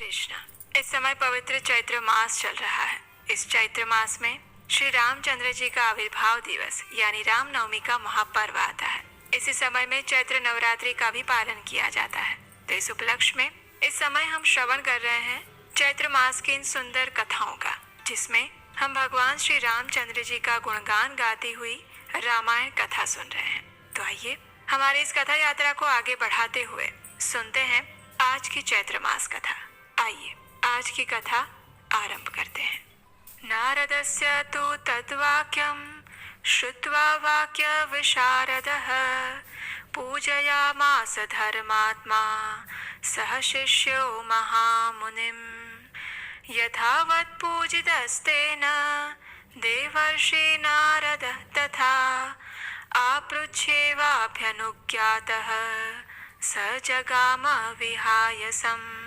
कृष्ण। इस समय पवित्र चैत्र मास चल रहा है। इस चैत्र मास में श्री रामचंद्र जी का आविर्भाव दिवस यानी रामनवमी का महापर्व आता है। इसी समय में चैत्र नवरात्रि का भी पालन किया जाता है। तो इस उपलक्ष्य में इस समय हम श्रवण कर रहे हैं चैत्र मास की इन सुंदर कथाओं का, जिसमें हम भगवान श्री रामचंद्र जी का गुणगान गाती हुई रामायण कथा सुन रहे हैं। तो आइए हमारी इस कथा यात्रा को आगे बढ़ाते हुए सुनते हैं आज की चैत्र मास कथा। आइए आज की कथा आरंभ करते हैं। नारदस्य तु तद्वाक्यं श्रुत्वा वाक्य विशारदः पूजयामास धर्मात्मा सह शिष्यो महामुनिम्। यथावत् पूजितस्तेन देवर्षि नारदः तथा आपृच्छेवाभ्यनुज्ञातः स जगाम विहायसम्।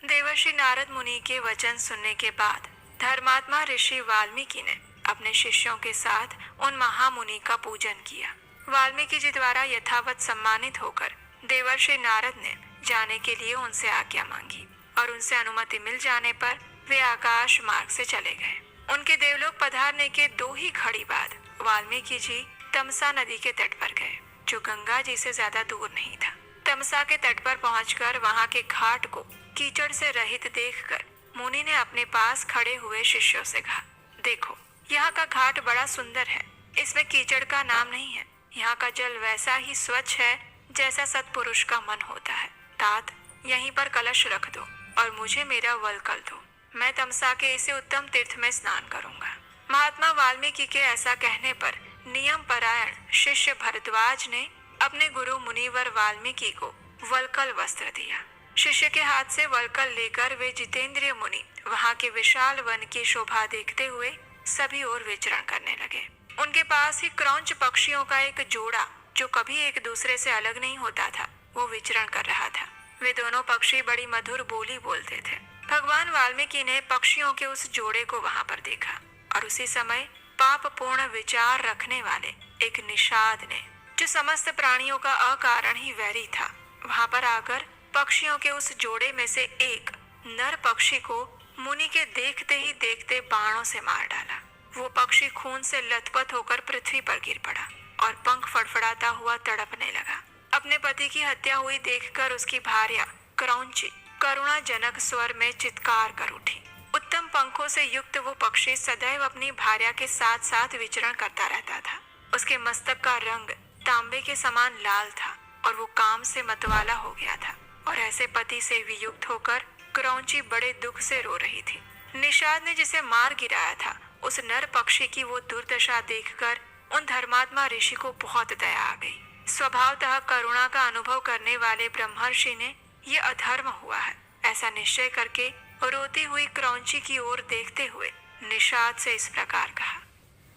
देवर्षि नारद मुनि के वचन सुनने के बाद धर्मात्मा ऋषि वाल्मीकि ने अपने शिष्यों के साथ उन महामुनि का पूजन किया। वाल्मीकि जी द्वारा यथावत सम्मानित होकर देवर्षि नारद ने जाने के लिए उनसे आज्ञा मांगी और उनसे अनुमति मिल जाने पर वे आकाश मार्ग से चले गए। उनके देवलोक पधारने के 2 ही घड़ी बाद वाल्मीकि जी तमसा नदी के तट पर गए, जो गंगा जी से ज्यादा दूर नहीं था। तमसा के तट पर पहुंचकर वहां के घाट को कीचड़ से रहित देखकर मुनि ने अपने पास खड़े हुए शिष्यों से कहा, देखो यहाँ का घाट बड़ा सुंदर है, इसमें कीचड़ का नाम नहीं है। यहाँ का जल वैसा ही स्वच्छ है जैसा सत्पुरुष का मन होता है। तात यहीं पर कलश रख दो और मुझे मेरा वलकल दो, मैं तमसा के इसे उत्तम तीर्थ में स्नान करूंगा। महात्मा वाल्मीकि के ऐसा कहने पर नियम परायण शिष्य भरद्वाज ने अपने गुरु मुनिवर वाल्मीकि को वलकल वस्त्र दिया। शिष्य के हाथ से वलकल लेकर वे जितेंद्रिय मुनि वहां के विशाल वन की शोभा देखते हुए सभी ओर विचरण करने लगे। उनके पास ही क्रौंच पक्षियों का एक जोड़ा, जो कभी एक दूसरे से अलग नहीं होता था, वो विचरण कर रहा था। वे दोनों पक्षी बड़ी मधुर बोली बोलते थे। भगवान वाल्मीकि ने पक्षियों के उस जोड़े को वहां पर देखा और उसी समय पाप पूर्ण विचार रखने वाले एक निषाद ने, जो समस्त प्राणियों का अकारण ही वैरी था, वहां पर आकर पक्षियों के उस जोड़े में से एक नर पक्षी को मुनि के देखते ही देखते बाणों से मार डाला। वो पक्षी खून से लथपथ होकर पृथ्वी पर गिर पड़ा और पंख फड़फड़ाता हुआ तड़पने लगा। अपने पति की हत्या हुई देखकर उसकी भार्या क्रौंची करुणाजनक स्वर में चित्कार कर उठी। उत्तम पंखों से युक्त वो पक्षी सदैव अपनी भार्या के साथ साथ विचरण करता रहता था। उसके मस्तक का रंग तांबे के समान लाल था और वो काम से मतवाला हो गया था और ऐसे पति से वियुक्त होकर क्रौंची बड़े दुख से रो रही थी। निषाद ने जिसे मार गिराया था, उस नर पक्षी की वो दुर्दशा देखकर उन धर्मात्मा ऋषि को बहुत दया आ गई। स्वभावतः करुणा का अनुभव करने वाले ब्रह्मर्षि ने ये अधर्म हुआ है ऐसा निश्चय करके रोती हुई क्रौंची की ओर देखते हुए निषाद से इस प्रकार कहा,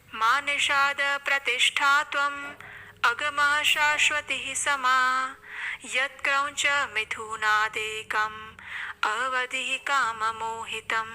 मां निषाद प्रतिष्ठा त्वम अगमः शाश्वती समा यत् क्रौंच मिथुनादेकम अवधि काम मोहितम।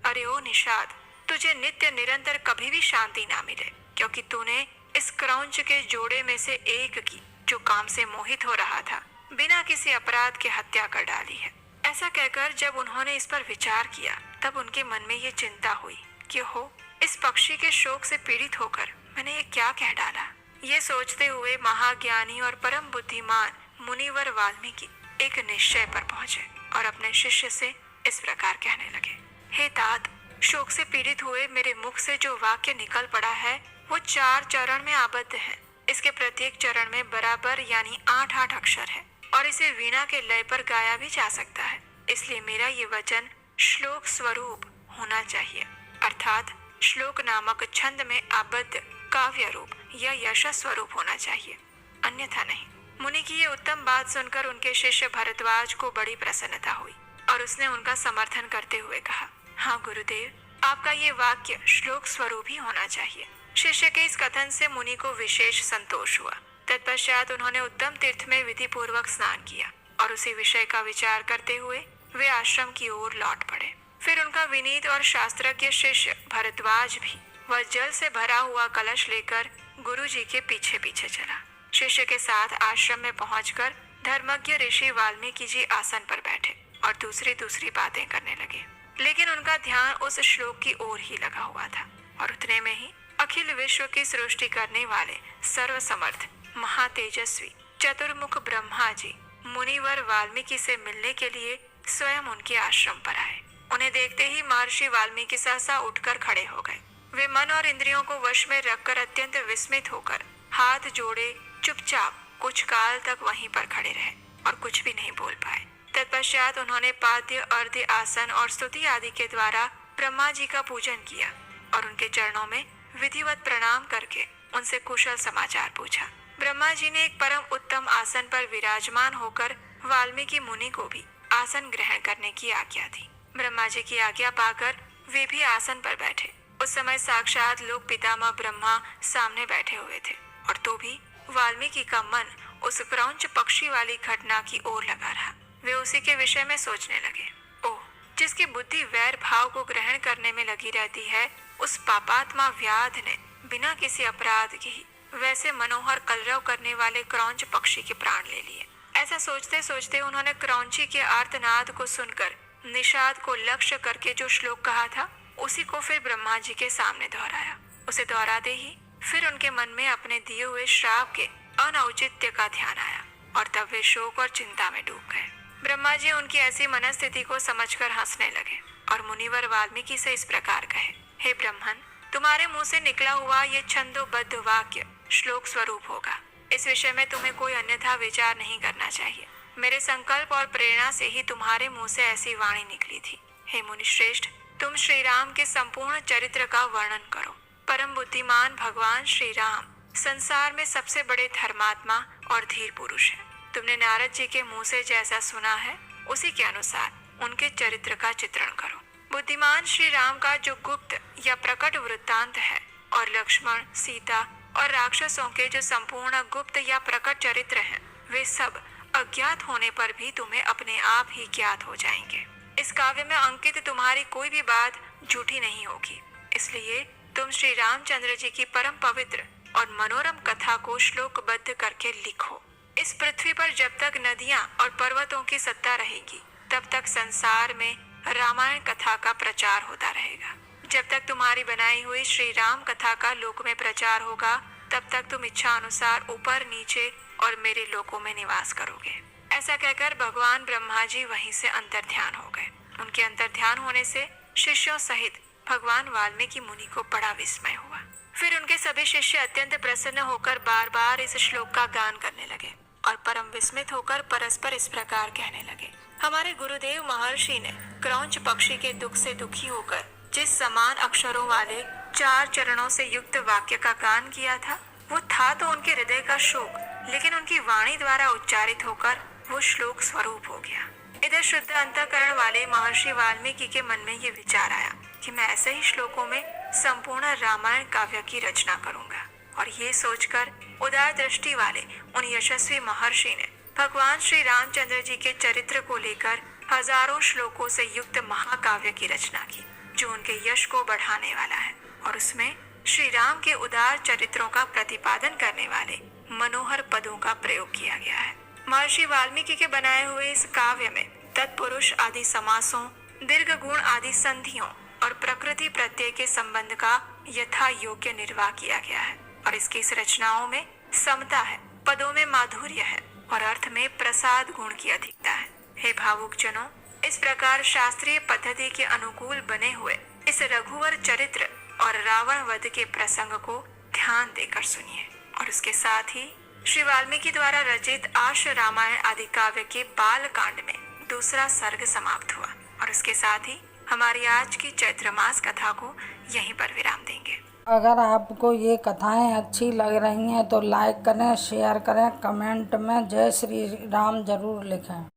अरे ओ निषाद, तुझे नित्य निरंतर कभी भी शांति ना मिले, क्योंकि तूने इस क्रौंच के जोड़े में से एक की, जो काम से मोहित हो रहा था, बिना किसी अपराध के हत्या कर डाली है। ऐसा कहकर जब उन्होंने इस पर विचार किया, तब उनके मन में ये चिंता हुई कि हो इस पक्षी के शोक से पीड़ित होकर मैंने ये क्या कह डाला। ये सोचते हुए महाज्ञानी और परम बुद्धिमान मुनिवर वाल्मीकि एक निश्चय पर पहुंचे और अपने शिष्य से इस प्रकार कहने लगे, हे तात, शोक से पीड़ित हुए मेरे मुख से जो वाक्य निकल पड़ा है वो 4 चरण में आबद्ध है। इसके प्रत्येक चरण में बराबर यानी 8-8 अक्षर है और इसे वीणा के लय पर गाया भी जा सकता है। इसलिए मेरा ये वचन श्लोक स्वरूप होना चाहिए, अर्थात श्लोक नामक छंद में आबद्ध काव्य रूप या यश स्वरूप होना चाहिए, अन्यथा नहीं। मुनि की ये उत्तम बात सुनकर उनके शिष्य भरद्वाज को बड़ी प्रसन्नता हुई और उसने उनका समर्थन करते हुए कहा, हाँ गुरुदेव, आपका ये वाक्य श्लोक स्वरूप ही होना चाहिए। शिष्य के इस कथन से मुनि को विशेष संतोष हुआ। तत्पश्चात उन्होंने उत्तम तीर्थ में विधि पूर्वक स्नान किया और उसी विषय का विचार करते हुए वे आश्रम की ओर लौट पड़े। फिर उनका विनीत और शास्त्रज्ञ शिष्य भरद्वाज भी वह जल से भरा हुआ कलश लेकर गुरु जी के पीछे पीछे चला। शिष्य के साथ आश्रम में पहुंचकर धर्मज्ञ ऋषि वाल्मीकि जी आसन पर बैठे। और दूसरी दूसरी बातें करने लगे, लेकिन उनका ध्यान उस श्लोक की ओर ही लगा हुआ था। और उतने में ही अखिल विश्व की सृष्टि करने वाले सर्वसमर्थ महातेजस्वी चतुर्मुख ब्रह्मा जी मुनिवर वाल्मीकि से मिलने के लिए स्वयं उनके आश्रम पर आए। उन्हें देखते ही महर्षि वाल्मीकि सहसा उठकर खड़े हो गए। वे मन और इंद्रियों को वश में रखकर अत्यंत विस्मित होकर हाथ जोड़े चुपचाप कुछ काल तक वहीं पर खड़े रहे और कुछ भी नहीं बोल पाए। तत्पश्चात उन्होंने पाद्य अर्घ्य आसन और स्तुति आदि के द्वारा ब्रह्मा जी का पूजन किया और उनके चरणों में विधिवत प्रणाम करके उनसे कुशल समाचार पूछा। ब्रह्मा जी ने एक परम उत्तम आसन पर विराजमान होकर वाल्मीकि मुनि को भी आसन ग्रहण करने की आज्ञा दी। ब्रह्मा जी की आज्ञा पाकर वे भी आसन पर बैठे। उस समय साक्षात लोक पितामह ब्रह्मा सामने बैठे हुए थे और तो भी वाल्मीकि का मन उस क्रौंच पक्षी वाली घटना की ओर लगा रहा। वे उसी के विषय में सोचने लगे। ओह, जिसकी बुद्धि वैर भाव को ग्रहण करने में लगी रहती है, उस पापात्मा व्याध ने बिना किसी अपराध के ही वैसे मनोहर कलरव करने वाले क्रौंच पक्षी के प्राण ले लिए। ऐसा सोचते सोचते उन्होंने क्रौंची के आर्तनाद को सुनकर निषाद को लक्ष्य करके जो श्लोक कहा था, उसी को फिर ब्रह्मा जी के सामने दोहराया। उसे दोहराते ही फिर उनके मन में अपने दिए हुए श्राप के अनौचित्य का ध्यान आया और तब वे शोक और चिंता में डूब गए। ब्रह्मा जी उनकी ऐसी मनस्थिति को समझकर हंसने लगे और मुनिवर वाल्मीकि से इस प्रकार कहे, हे ब्रह्मन, तुम्हारे मुंह से निकला हुआ ये छंदोबद्ध वाक्य श्लोक स्वरूप होगा। इस विषय में तुम्हें कोई अन्यथा विचार नहीं करना चाहिए। मेरे संकल्प और प्रेरणा से ही तुम्हारे मुंह से ऐसी वाणी निकली थी। हे मुनिश्रेष्ठ, तुम श्री राम के संपूर्ण चरित्र का वर्णन करो। परम बुद्धिमान भगवान श्री राम संसार में सबसे बड़े धर्मात्मा और धीर पुरुष हैं। तुमने नारद जी के मुंह से जैसा सुना है, उसी के अनुसार उनके चरित्र का चित्रण करो। बुद्धिमान श्री राम का जो गुप्त या प्रकट वृत्तांत है और लक्ष्मण, सीता और राक्षसों के जो संपूर्ण गुप्त या प्रकट चरित्र हैं, वे सब अज्ञात होने पर भी तुम्हें अपने आप ही ज्ञात हो जाएंगे। इस काव्य में अंकित तुम्हारी कोई भी बात झूठी नहीं होगी। इसलिए तुम श्री रामचंद्र जी की परम पवित्र और मनोरम कथा को श्लोकबद्ध करके लिखो। इस पृथ्वी पर जब तक नदियां और पर्वतों की सत्ता रहेगी, तब तक संसार में रामायण कथा का प्रचार होता रहेगा। जब तक तुम्हारी बनाई हुई श्री राम कथा का लोक में प्रचार होगा, तब तक तुम इच्छा अनुसार ऊपर नीचे और मेरे लोकों में निवास करोगे। ऐसा कहकर भगवान ब्रह्मा जी वहीं से अंतर्ध्यान हो गए। उनके अंतर्ध्यान होने से शिष्यों सहित भगवान वाल्मीकि मुनि को बड़ा विस्मय हुआ। फिर उनके सभी शिष्य अत्यंत प्रसन्न होकर बार बार इस श्लोक का गान करने लगे और परम विस्मित होकर परस्पर इस प्रकार कहने लगे, हमारे गुरुदेव महर्षि ने क्रौंच पक्षी के दुख से दुखी होकर जिस समान अक्षरों वाले 4 चरणों से युक्त वाक्य का गान किया था, वो था तो उनके हृदय का शोक, लेकिन उनकी वाणी द्वारा उच्चारित होकर वो श्लोक स्वरूप हो गया। इधर शुद्ध अंतःकरण वाले महर्षि वाल्मीकि के मन में ये विचार आया कि मैं ऐसे ही श्लोकों में संपूर्ण रामायण काव्य की रचना करूंगा। और ये सोचकर उदार दृष्टि वाले उन यशस्वी महर्षि ने भगवान श्री रामचंद्र जी के चरित्र को लेकर हजारों श्लोकों से युक्त महाकाव्य की रचना की, जो उनके यश को बढ़ाने वाला है। और उसमें श्री राम के उदार चरित्रों का प्रतिपादन करने वाले मनोहर पदों का प्रयोग किया गया है। महर्षि वाल्मीकि के बनाए हुए इस काव्य में तत्पुरुष आदि समासों, दीर्घ गुण आदि संधियों और प्रकृति प्रत्यय के संबंध का यथा योग्य निर्वाह किया गया है। और इसकी इस रचनाओं में समता है, पदों में माधुर्य है और अर्थ में प्रसाद गुण की अधिकता है। हे भावुक जनों, इस प्रकार शास्त्रीय पद्धति के अनुकूल बने हुए इस रघुवर चरित्र और रावण वध के प्रसंग को ध्यान देकर सुनिए। और उसके साथ ही श्री वाल्मीकि द्वारा रचित आश रामायण आदि काव्य के बाल कांड में दूसरा सर्ग समाप्त हुआ। और उसके साथ ही हमारी आज की चैत्र मास कथा को यहीं पर विराम देंगे। अगर आपको ये कथाएं अच्छी लग रही हैं तो लाइक करें, शेयर करें, कमेंट में जय श्री राम जरूर लिखें।